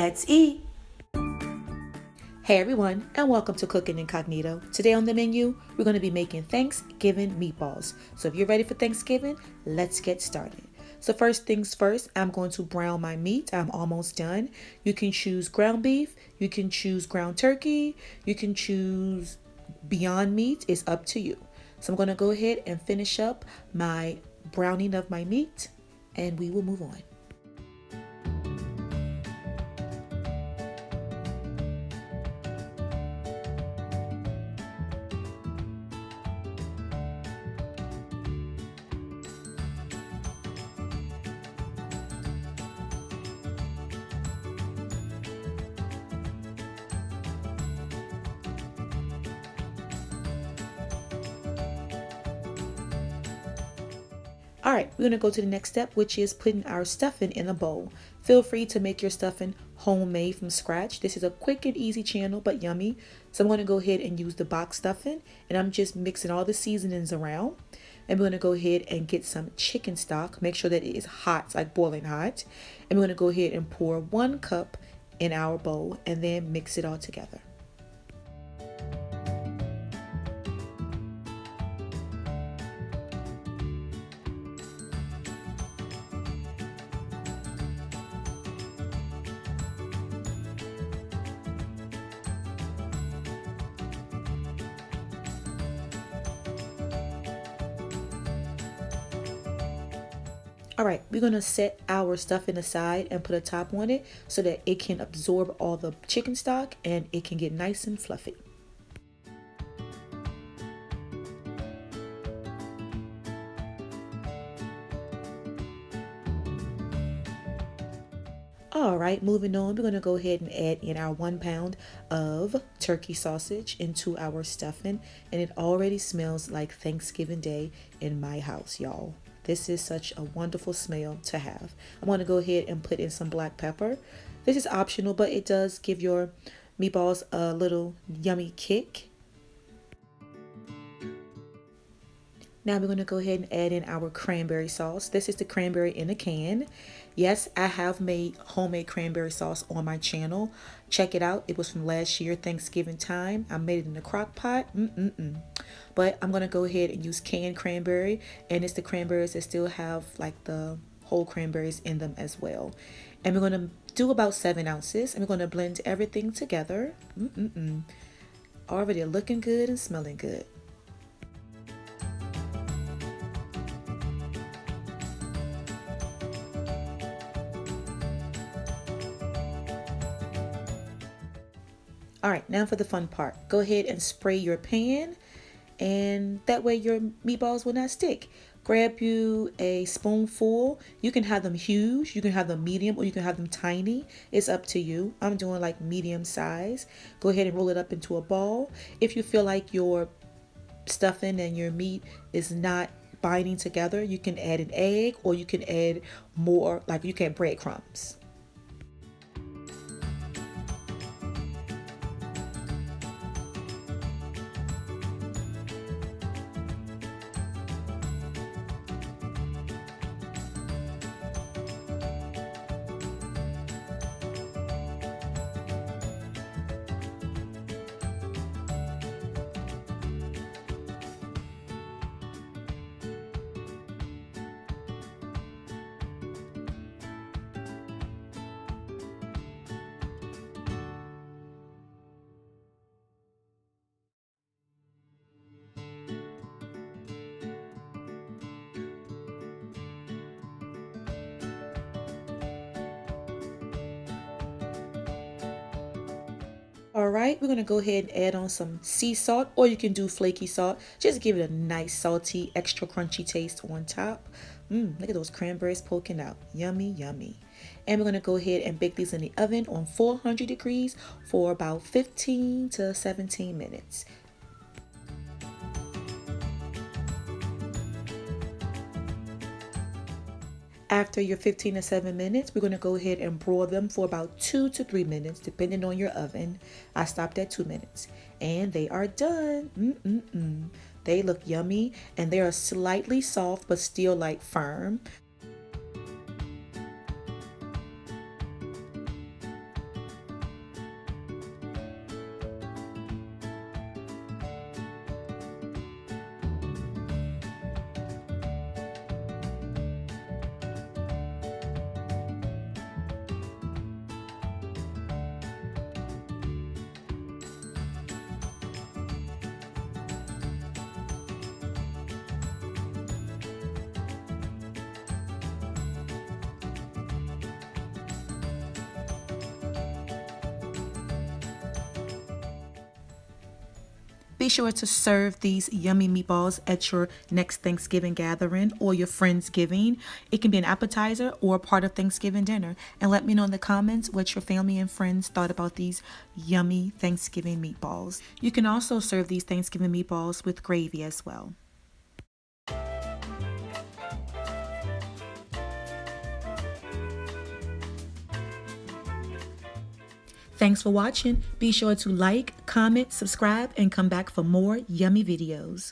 Let's eat! Hey everyone, and welcome to Cooking Incognito. Today on the menu, we're going to be making Thanksgiving meatballs. So if you're ready for Thanksgiving, let's get started. So first things first, I'm going to brown my meat. I'm almost done. You can choose ground beef, you can choose ground turkey, you can choose Beyond Meat. It's up to you. So I'm going to go ahead and finish up my browning of my meat, and we will move on. All right, we're gonna go to the next step, which is putting our stuffing in a bowl. Feel free to make your stuffing homemade from scratch. This is a quick and easy channel, but yummy. So I'm gonna go ahead and use the box stuffing, and I'm just mixing all the seasonings around. And we're gonna go ahead and get some chicken stock. Make sure that it is hot, like boiling hot. And we're gonna go ahead and pour 1 cup in our bowl and then mix it all together. All right, we're gonna set our stuffing aside and put a top on it so that it can absorb all the chicken stock and it can get nice and fluffy. All right, moving on, we're gonna go ahead and add in our 1 pound of turkey sausage into our stuffing, and it already smells like Thanksgiving Day in my house, y'all. This is such a wonderful smell to have. I'm going to go ahead and put in some black pepper. This is optional, but it does give your meatballs a little yummy kick. Now we're going to go ahead and add in our cranberry sauce. This is the cranberry in a can. Yes, I have made homemade cranberry sauce on my channel. Check it out. It was from last year, Thanksgiving time. I made it in a crock pot. But I'm going to go ahead and use canned cranberry. And it's the cranberries that still have like the whole cranberries in them as well. And we're going to do about 7 ounces. And we're going to blend everything together. Already looking good and smelling good. All right, now for the fun part. Go ahead and spray your pan, and that way your meatballs will not stick. Grab you a spoonful. You can have them huge, you can have them medium, or you can have them tiny. It's up to you. I'm doing like medium size. Go ahead and roll it up into a ball. If you feel like your stuffing and your meat is not binding together, you can add an egg, or you can add more, like you can breadcrumbs. All right, we're gonna go ahead and add on some sea salt, or you can do flaky salt. Just give it a nice salty, extra crunchy taste on top. Look at those cranberries poking out. Yummy, yummy. And we're gonna go ahead and bake these in the oven on 400 degrees for about 15 to 17 minutes. After your 15 to 7 minutes, we're going to go ahead and broil them for about 2 to 3 minutes, depending on your oven. I stopped at 2 minutes. And they are done. They look yummy, and they are slightly soft, but still like firm. Be sure to serve these yummy meatballs at your next Thanksgiving gathering or your Friendsgiving. It can be an appetizer or part of Thanksgiving dinner. And let me know in the comments what your family and friends thought about these yummy Thanksgiving meatballs. You can also serve these Thanksgiving meatballs with gravy as well. Thanks for watching. Be sure to like, comment, subscribe, and come back for more yummy videos.